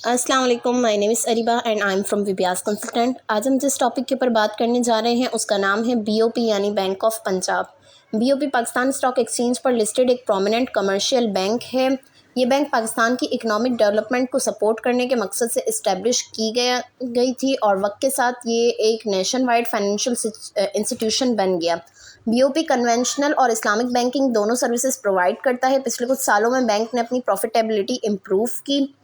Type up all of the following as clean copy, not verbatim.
अस्सलाम वालेकुम, my name is Areeba and I am from विबियास कंसल्टेंट। आज हम जिस टॉपिक के ऊपर बात करने जा रहे हैं उसका नाम है बीओपी यानी bank of Punjab. BOP Pakistan stock exchange पर लिस्टेड एक प्रोमिनेंट कमर्शियल बैंक है। ये बैंक पाकिस्तान की इकनॉमिक डेवलपमेंट को सपोर्ट करने के मकसद से इस्टेब्लिश की गई थी और वक्त के साथ ये एक नेशन वाइड फाइनेंशियल इंस्टीट्यूशन बन गया। बीओपी कन्वेंशनल और इस्लामिक बैंकिंग दोनों सर्विसेज प्रोवाइड करता है। पिछले कुछ सालों में बैंक ने अपनी प्रॉफिटेबिलिटी इम्प्रूव की,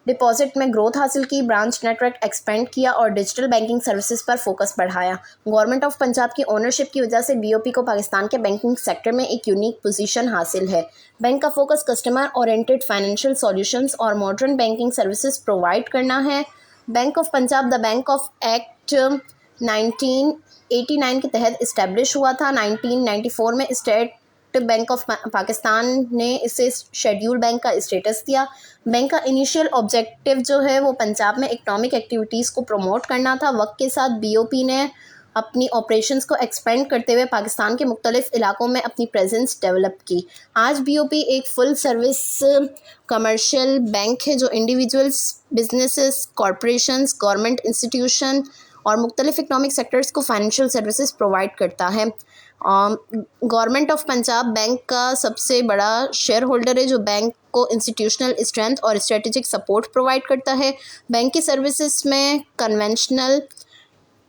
डिपॉजिट में ग्रोथ हासिल की, ब्रांच नेटवर्क एक्सपेंड किया और डिजिटल बैंकिंग सर्विसेज पर फोकस बढ़ाया। गवर्नमेंट ऑफ पंजाब की ओनरशिप की वजह से बीओपी को पाकिस्तान के बैंकिंग सेक्टर में एक यूनिक पोजीशन हासिल है। बैंक का focus customer oriented financial solutions और मॉडर्न बैंकिंग सर्विसेज प्रोवाइड करना है। Bank of Punjab the bank of act 1989 के तहत इस्टेब्लिश हुआ था। 1994 में स्टेट बैंक ऑफ पाकिस्तान ने इसे शेड्यूल बैंक का स्टेटस दिया। बैंक का इनिशियल ऑब्जेक्टिव जो है वो पंजाब में इकनॉमिक एक्टिविटीज़ को प्रमोट करना था। वक्त के साथ बीओपी ने अपनी ऑपरेशंस को एक्सपेंड करते हुए पाकिस्तान के मुख्तलिफ इलाकों में अपनी प्रेजेंस डेवलप की। आज बीओपी एक फुल सर्विस कमर्शियल बैंक है जो individuals, businesses, corporations, government institution और मुख्तलिफ इकनॉमिक सेक्टर्स को फाइनेंशियल सर्विसेज प्रोवाइड करता है। गवर्नमेंट ऑफ पंजाब बैंक का सबसे बड़ा शेयर होल्डर है जो बैंक को इंस्टीट्यूशनल स्ट्रेंथ और स्ट्रेटेजिक सपोर्ट प्रोवाइड करता है। बैंक की सर्विसेज में कन्वेंशनल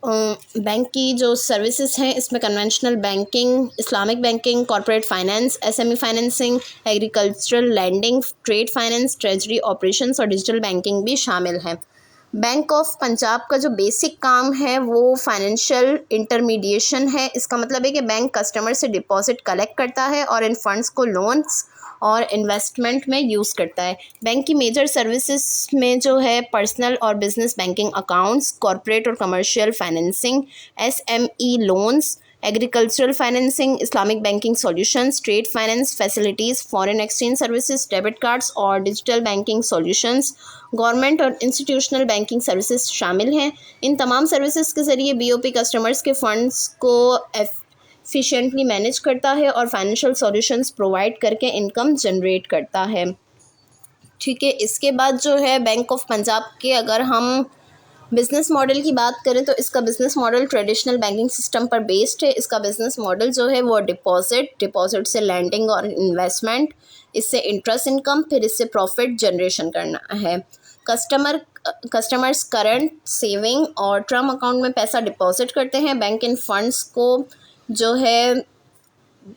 बैंक की जो सर्विसेज हैं इसमें conventional banking, Islamic banking, corporate finance, SME financing, agricultural lending, trade finance, treasury operations और डिजिटल बैंकिंग भी शामिल हैं। बैंक ऑफ पंजाब का जो बेसिक काम है वो फाइनेंशियल इंटरमीडिएशन है। इसका मतलब है कि बैंक कस्टमर से डिपॉजिट कलेक्ट करता है और इन फंड्स को लोन्स और इन्वेस्टमेंट में यूज़ करता है। बैंक की मेजर सर्विसेज में जो है पर्सनल और बिजनेस बैंकिंग अकाउंट्स, कॉर्पोरेट और commercial financing, SME loans, agricultural financing, Islamic banking solutions, trade finance facilities, foreign exchange services, debit cards और डिजिटल बैंकिंग सॉल्यूशंस, गवर्नमेंट और इंस्टीट्यूशनल बैंकिंग सर्विसेज शामिल हैं। इन तमाम सर्विसेज के ज़रिए बीओपी कस्टमर्स के funds को एफिशिएंटली मैनेज करता है और फाइनेंशियल सॉल्यूशंस प्रोवाइड करके इनकम जनरेट करता है। ठीक है, इसके बाद जो है बैंक ऑफ पंजाब के अगर हम बिज़नेस मॉडल की बात करें तो इसका business model traditional banking system पर बेस्ड है। इसका बिज़नेस मॉडल जो है वो डिपॉजिट से लैंडिंग और इन्वेस्टमेंट, इससे इंटरेस्ट इनकम, फिर इससे प्रॉफिट जनरेशन करना है। कस्टमर्स करंट, सेविंग और टर्म अकाउंट में पैसा डिपॉजिट करते हैं। बैंक इन फंड्स को जो है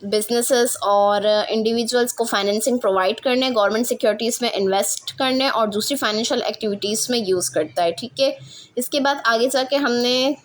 बिजनेसेस और इंडिविजुअल्स को फाइनेंसिंग प्रोवाइड करने, गवर्नमेंट सिक्योरिटीज़ में इन्वेस्ट करने और दूसरी फाइनेंशियल एक्टिविटीज़ में यूज़ करता है। ठीक है, इसके बाद आगे जाके हमने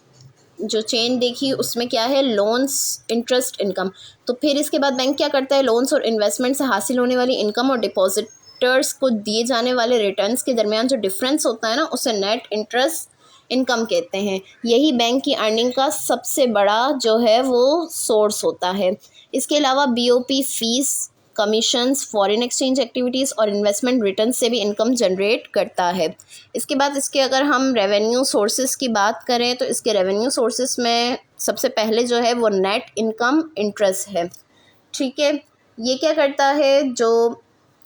जो चेन देखी उसमें क्या है, लोन्स, इंटरेस्ट, इनकम। तो फिर इसके बाद बैंक क्या करता है, लोन्स और इन्वेस्टमेंट से हासिल होने वाली इनकम और डिपॉजिटर्स को दिए जाने वाले रिटर्न्स के दरमियान जो डिफरेंस होता है ना उसे नेट इंटरेस्ट इनकम कहते हैं। यही बैंक की अर्निंग का सबसे बड़ा जो है वो सोर्स होता है। इसके अलावा BOP fees, commissions, foreign exchange activities और इन्वेस्टमेंट रिटर्न से भी इनकम जनरेट करता है। इसके बाद इसके अगर हम रेवेन्यू सोर्सेज की बात करें तो इसके रेवेन्यू सोर्सेज में सबसे पहले जो है वो नेट इनकम इंटरेस्ट है। ठीक है, ये क्या करता है, जो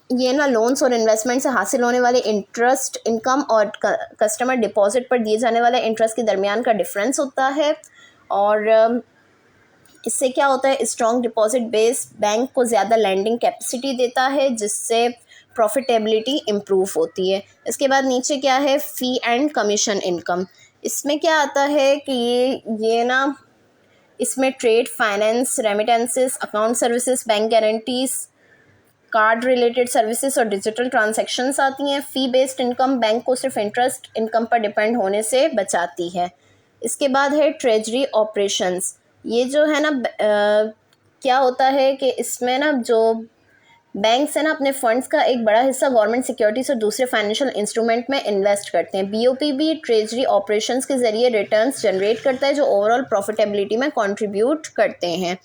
ये ना लोन्स और इन्वेस्टमेंट से हासिल होने वाले इंटरेस्ट इनकम और कस्टमर डिपॉजिट पर दिए जाने वाले इंटरेस्ट के दरमियान का डिफरेंस होता है। और इससे क्या होता है, स्ट्रॉन्ग डिपॉजिट बेस बैंक को ज़्यादा लैंडिंग कैपेसिटी देता है जिससे प्रॉफिटेबिलिटी इम्प्रूव होती है। इसके बाद नीचे क्या है, फ़ी एंड कमीशन इनकम। इसमें क्या आता है कि ये ना इसमें trade finance, remittances, account services, bank guarantees, card related services और डिजिटल ट्रांजैक्शंस आती हैं। फ़ी बेस्ड इनकम बैंक को सिर्फ इंटरेस्ट इनकम पर डिपेंड होने से बचाती है। इसके बाद है ट्रेजरी ऑपरेशंस। ये जो है ना क्या होता है कि इसमें ना जो बैंक से ना अपने फंड्स का एक बड़ा हिस्सा गवर्नमेंट सिक्योरिटीज और दूसरे फाइनेंशियल इंस्ट्रूमेंट में इन्वेस्ट करते हैं। बीओपी भी ट्रेजरी ऑपरेशंस के ज़रिए रिटर्न्स जनरेट करता है जो ओवरऑल प्रॉफिटेबिलिटी में कंट्रीब्यूट करते हैं।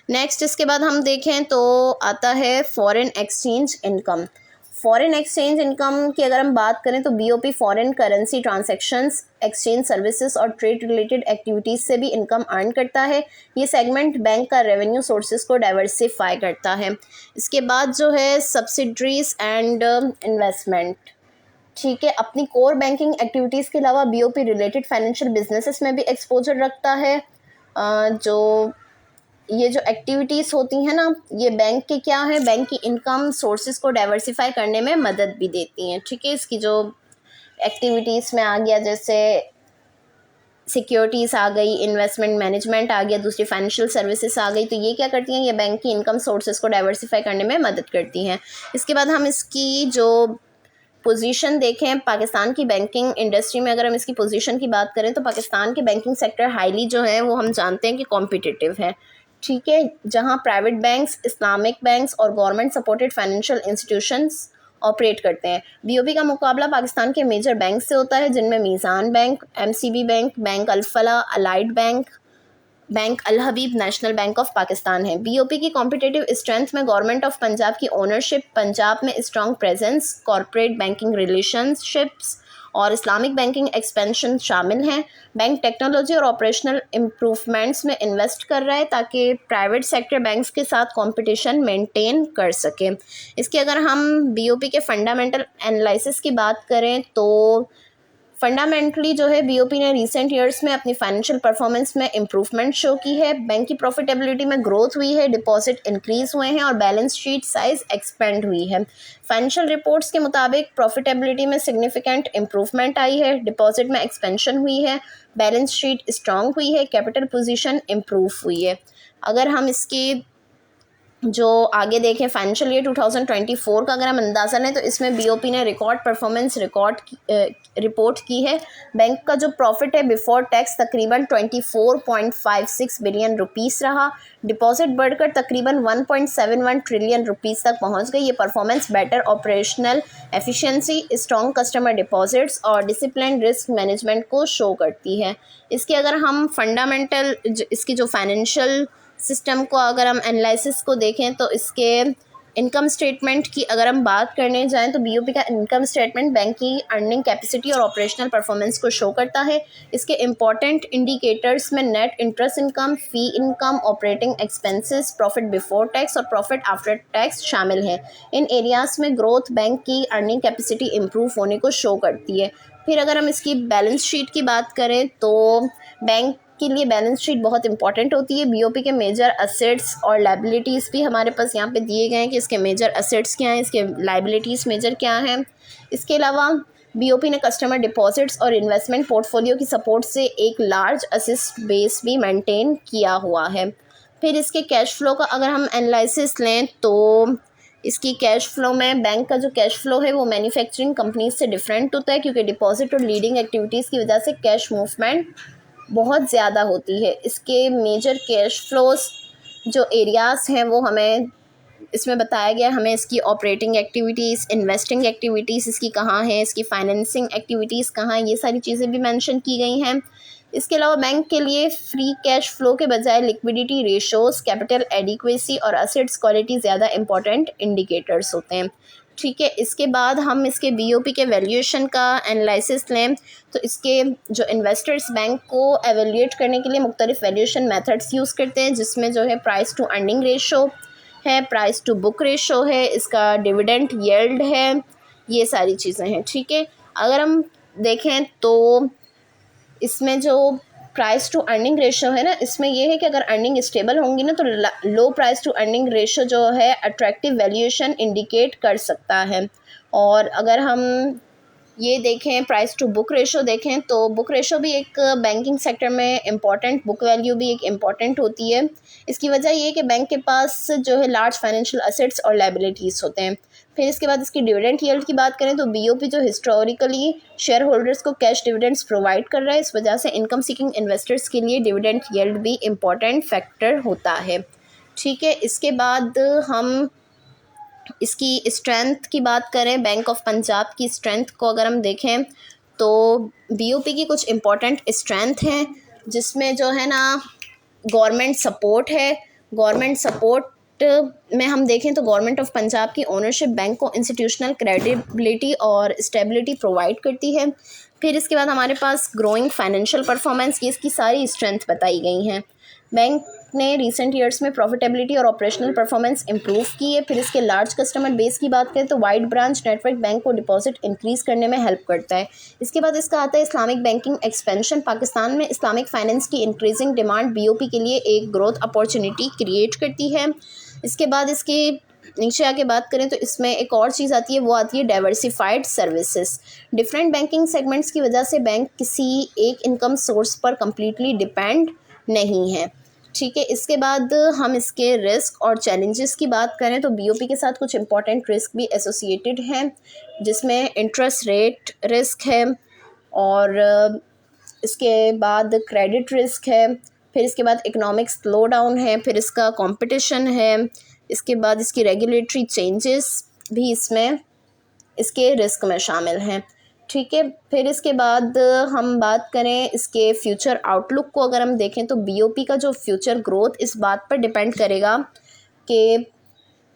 नेक्स्ट इसके बाद हम देखें तो आता है foreign exchange income. Foreign exchange income की अगर हम बात करें तो BOP foreign currency transactions, exchange services और ट्रेड रिलेटेड एक्टिविटीज़ से भी इनकम अर्न करता है। ये सेगमेंट बैंक का रेवेन्यू सोर्सेज को डाइवर्सिफाई करता है। इसके बाद जो है सब्सिडरीज एंड इन्वेस्टमेंट। ठीक है। अपनी कोर बैंकिंग एक्टिविटीज़ के अलावा बीओपी रिलेटेड फाइनेंशियल बिजनेसेस में भी एक्सपोजर रखता है। जो ये जो एक्टिविटीज़ होती हैं ना, ये बैंक के क्या है, बैंक की इनकम सोर्सेज को डाइवर्सिफाई करने में मदद भी देती हैं। ठीक है। इसकी जो एक्टिविटीज़ में आ गया, जैसे सिक्योरिटीज़ आ गई, इन्वेस्टमेंट मैनेजमेंट आ गया, दूसरी फाइनेंशियल सर्विसेज आ गई, तो ये क्या करती हैं, ये बैंक की इनकम सोर्सेज को डाइवर्सिफाई करने में मदद करती हैं। इसके बाद हम इसकी जो पोजीशन देखें पाकिस्तान की बैंकिंग इंडस्ट्री में, अगर हम इसकी पोजीशन की बात करें तो पाकिस्तान के बैंकिंग सेक्टर हाईली जो है वो हम जानते हैं कि कॉम्पिटिटिव है। ठीक है। जहां प्राइवेट बैंक्स, इस्लामिक बैंक्स और government supported financial institutions operate करते हैं। बीओबी का मुकाबला पाकिस्तान के मेजर बैंक से होता है, जिनमें Meezan bank, MCB bank, bank Alfalah, allied bank, bank Al Habib, national bank of Pakistan है। बीओपी की कॉम्पिटिटिव स्ट्रेंथ में गवर्नमेंट ऑफ पंजाब की ओनरशिप, पंजाब में strong presence, corporate banking relationships और इस्लामिक बैंकिंग एक्सपेंशन शामिल हैं। बैंक टेक्नोलॉजी और ऑपरेशनल इम्प्रूवमेंट्स में इन्वेस्ट कर रहा है ताकि प्राइवेट सेक्टर बैंक्स के साथ कंपटीशन मेंटेन कर सके। इसके अगर हम बीओपी के फंडामेंटल एनालिसिस की बात करें तो फंडामेंटली जो है बीओपी ने रिसेंट ईयर्स में अपनी फाइनेंशियल परफॉर्मेंस में इम्प्रूवमेंट शो की है। बैंक की प्रॉफिटेबिलिटी में ग्रोथ हुई है, डिपॉजिट इंक्रीज हुए हैं और बैलेंस शीट साइज एक्सपेंड हुई है। फाइनेंशियल रिपोर्ट्स के मुताबिक प्रॉफिटेबिलिटी में सिग्निफिकेंट इम्प्रूवमेंट आई है, डिपॉजिट में एक्सपेंशन हुई है, बैलेंस शीट स्ट्रांग हुई है, कैपिटल पोजीशन इम्प्रूव हुई है। अगर हम इसकी जो आगे देखें फाइनेंशियल ईयर 2024 का अगर हम अंदाज़ा लें तो इसमें बीओपी ने रिकॉर्ड परफॉर्मेंस रिपोर्ट की है। बैंक का जो प्रॉफिट है बिफोर टैक्स तकरीबन 24.56 बिलियन रुपीस रहा। डिपॉजिट बढ़कर तकरीबन 1.71 ट्रिलियन रुपीस तक पहुंच गई। ये performance better operational efficiency, strong customer deposits और डिसिप्लिन रिस्क मैनेजमेंट को शो करती है। इसके अगर हम फंडामेंटल इसकी जो फाइनेंशियल सिस्टम को अगर हम एनालिसिस को देखें तो इसके इनकम स्टेटमेंट की अगर हम बात करने जाएं तो बीओपी का इनकम स्टेटमेंट बैंक की अर्निंग कैपेसिटी और ऑपरेशनल परफॉर्मेंस को शो करता है। इसके इंपॉर्टेंट इंडिकेटर्स में net interest income, fee income, operating expenses, profit before tax और प्रॉफिट आफ्टर टैक्स शामिल हैं। इन एरियाज़ में ग्रोथ बैंक की अर्निंग कैपेसिटी इम्प्रूव होने को शो करती है। फिर अगर हम इसकी बैलेंस शीट की बात करें तो बैंक के लिए बैलेंस शीट बहुत इंपॉर्टेंट होती है। बीओपी के मेजर असेट्स और लाइबिलिटीज़ भी हमारे पास यहाँ पे दिए गए हैं कि इसके मेजर असेट्स क्या हैं, इसके लाइबिलिटीज़ मेजर क्या हैं। इसके अलावा बीओपी ने कस्टमर डिपॉजिट्स और इन्वेस्टमेंट पोर्टफोलियो की सपोर्ट से एक लार्ज असेट बेस भी मेंटेन किया हुआ है। फिर इसके कैश फ्लो का अगर हम एनालिसिस लें तो इसकी कैश फ्लो में बैंक का जो कैश फ्लो है वो मैन्युफैक्चरिंग कंपनीज से डिफरेंट होता है, क्योंकि डिपॉजिट और लीडिंग एक्टिविटीज़ की वजह से कैश मूवमेंट बहुत ज़्यादा होती है। इसके मेजर कैश फ्लोज जो एरियाज़ हैं वो हमें इसमें बताया गया, हमें इसकी ऑपरेटिंग एक्टिविटीज़, इन्वेस्टिंग एक्टिविटीज़ इसकी कहाँ हैं, इसकी फाइनेंसिंग एक्टिविटीज़ कहाँ हैं, ये सारी चीज़ें भी मेंशन की गई हैं। इसके अलावा बैंक के लिए फ्री कैश फ्लो के बजाय लिक्विडिटी रेशोज़, कैपिटल एडिक्वेसी और असेट्स क्वालिटी ज़्यादा इंपॉर्टेंट इंडिकेटर्स होते हैं। ठीक है। इसके बाद हम इसके बीओपी के वैल्यूएशन का एनालिसिस लें तो इसके जो इन्वेस्टर्स बैंक को एवेल्यूएट करने के लिए मुख्तलिफ वैल्यूएशन मेथड्स यूज़ करते हैं, जिसमें जो है प्राइस टू अर्निंग रेशो है, प्राइस टू बुक रेशो है, इसका डिविडेंड यील्ड है, ये सारी चीज़ें हैं। ठीक है। अगर हम देखें तो इसमें जो प्राइस टू अर्निंग रेशो है ना, इसमें यह है कि अगर अर्निंग स्टेबल होंगी ना तो low price to earning ratio जो है अट्रैक्टिव वैल्यूएशन इंडिकेट कर सकता है। और अगर हम ये देखें प्राइस टू बुक रेशो देखें तो बुक रेशो भी एक बैंकिंग सेक्टर में इम्पॉर्टेंट, बुक वैल्यू भी एक इम्पॉर्टेंट होती है। इसकी वजह ये है कि बैंक के पास जो है लार्ज फाइनेंशियल असेट्स और लायबिलिटीज़ होते हैं। फिर इसके बाद इसकी डिविडेंड यील्ड की बात करें तो बीओपी जो हिस्टोरिकली शेयर होल्डर्स को कैश डिविडेंड्स प्रोवाइड कर रहा है, इस वजह से इनकम सीकिंग इन्वेस्टर्स के लिए डिविडेंड यील्ड भी इम्पॉर्टेंट फैक्टर होता है। ठीक है। इसके बाद हम इसकी स्ट्रेंथ की बात करें, बैंक ऑफ पंजाब की स्ट्रेंथ को अगर हम देखें तो बीओपी की कुछ इम्पॉर्टेंट स्ट्रेंथ हैं, जिसमें जो है ना गवर्नमेंट सपोर्ट है। गवर्नमेंट सपोर्ट में हम देखें तो गवर्नमेंट ऑफ पंजाब की ओनरशिप बैंक को इंस्टीट्यूशनल क्रेडिबिलिटी और स्टेबिलिटी प्रोवाइड करती है। फिर इसके बाद हमारे पास ग्रोइंग फाइनेंशियल परफॉर्मेंस, ये इसकी सारी स्ट्रेंथ बताई गई हैं। बैंक ने रिसेंट ईयर्स में प्रॉफिटेबिलिटी और ऑपरेशनल परफॉर्मेंस इंप्रूव की है। फिर इसके लार्ज कस्टमर बेस की बात करें तो वाइड ब्रांच नेटवर्क बैंक को डिपॉजिट इंक्रीज़ करने में हेल्प करता है। इसके बाद इसका आता है इस्लामिक बैंकिंग एक्सपेंशन। पाकिस्तान में इस्लामिक फाइनेंस की इंक्रीजिंग डिमांड बीओपी के लिए एक ग्रोथ अपॉर्चुनिटी क्रिएट करती है। इसके बाद इसके नीचे आके बात करें तो इसमें एक और चीज़ आती है, वो आती है diversified services. Different banking segments की वजह से बैंक किसी एक इनकम सोर्स पर कम्प्लीटली डिपेंड नहीं है। ठीक है, इसके बाद हम इसके रिस्क और चैलेंजेस की बात करें तो बीओपी के साथ कुछ इंपॉर्टेंट रिस्क भी एसोसिएटेड हैं, जिसमें इंटरेस्ट रेट रिस्क है और इसके बाद क्रेडिट रिस्क है, फिर इसके बाद इकोनॉमिक स्लो डाउन है, फिर इसका कंपटीशन है, इसके बाद इसकी रेगुलेटरी चेंजेस भी इसमें इसके रिस्क में शामिल हैं। ठीक है, फिर इसके बाद हम बात करें इसके फ्यूचर आउटलुक को, अगर हम देखें तो बीओपी का जो फ्यूचर ग्रोथ इस बात पर डिपेंड करेगा कि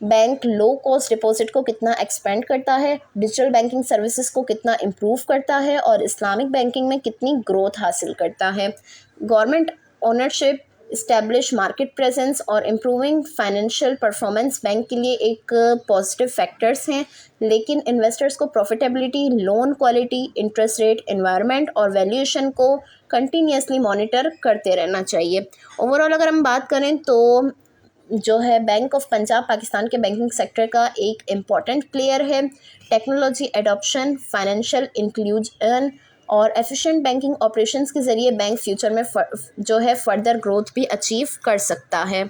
बैंक लो कॉस्ट डिपॉजिट को कितना एक्सपेंड करता है, डिजिटल बैंकिंग सर्विसेज को कितना इम्प्रूव करता है और इस्लामिक बैंकिंग में कितनी ग्रोथ हासिल करता है। Government ownership, establish market presence और इम्प्रूविंग फाइनेंशियल परफॉर्मेंस बैंक के लिए एक पॉजिटिव फैक्टर्स हैं, लेकिन इन्वेस्टर्स को profitability, loan quality, interest rate environment और वैल्यूएशन को कंटिन्यूसली मॉनिटर करते रहना चाहिए। ओवरऑल अगर हम बात करें तो जो है बैंक ऑफ पंजाब पाकिस्तान के बैंकिंग सेक्टर का एक इम्पॉर्टेंट प्लेयर है। टेक्नोलॉजी एडॉप्शन, फाइनेंशियल इंक्लूजन और एफिशिएंट बैंकिंग ऑपरेशंस के ज़रिए बैंक फ्यूचर में जो है फर्दर ग्रोथ भी अचीव कर सकता है।